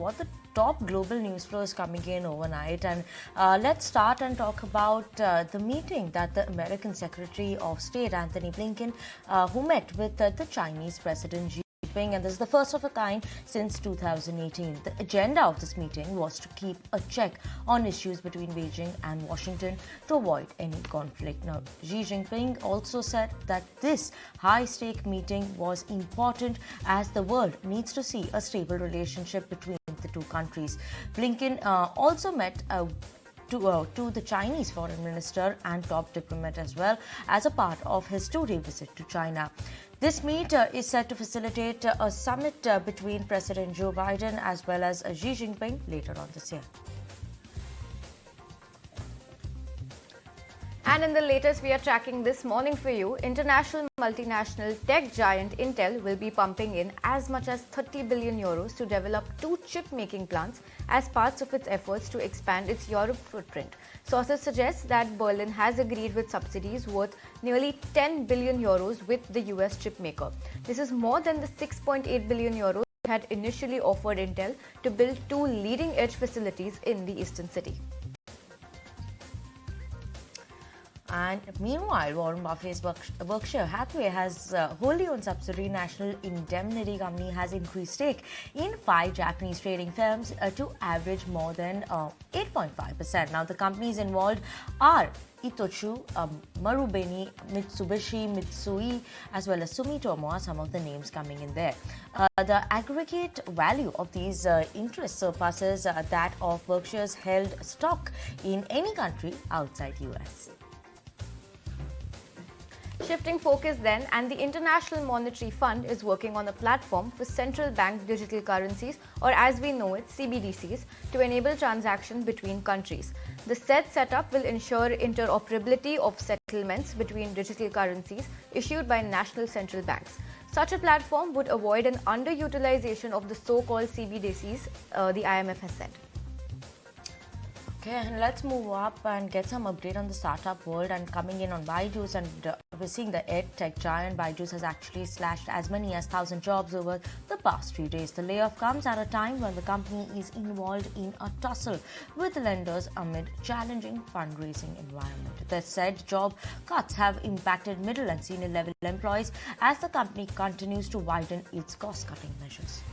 what the top global news flow is coming in overnight. And let's start and talk about the meeting that the American Secretary of State, Anthony Blinken, who met with the Chinese President Jinping, and this is the first of a kind since 2018. The agenda of this meeting was to keep a check on issues between Beijing and Washington to avoid any conflict. Now, Xi Jinping also said that this high-stake meeting was important as the world needs to see a stable relationship between the two countries. Blinken also met to the Chinese foreign minister and top diplomat as well as a part of his two-day visit to China. This meet is set to facilitate a summit between President Joe Biden as well as Xi Jinping later on this year. And in the latest we are tracking this morning for you, international multinational tech giant Intel will be pumping in as much as 30 billion euros to develop 2 chip-making plants as parts of its efforts to expand its Europe footprint. Sources suggest that Berlin has agreed with subsidies worth nearly 10 billion euros with the US chipmaker. This is more than the 6.8 billion euros it had initially offered Intel to build 2 leading-edge facilities in the eastern city. And meanwhile, Warren Buffett's Berkshire Hathaway has wholly owned subsidiary National Indemnity Company has increased stake in 5 Japanese trading firms to average more than 8.5%. Now, the companies involved are Itochu, Marubeni, Mitsubishi, Mitsui, as well as Sumitomo are some of the names coming in there. The aggregate value of these interests surpasses that of Berkshire's held stock in any country outside US. Shifting focus then, and the International Monetary Fund is working on a platform for central bank digital currencies, or as we know it, CBDCs, to enable transaction between countries. The said setup will ensure interoperability of settlements between digital currencies issued by national central banks. Such a platform would avoid an underutilization of the so-called CBDCs, the IMF has said. Okay, and let's move up and get some update on the startup world. And coming in on Byju's, and we're seeing the ed-tech giant Byju's has actually slashed as many as 1,000 jobs over the past few days. The layoff comes at a time when the company is involved in a tussle with lenders amid challenging fundraising environment. The said job cuts have impacted middle and senior level employees as the company continues to widen its cost-cutting measures.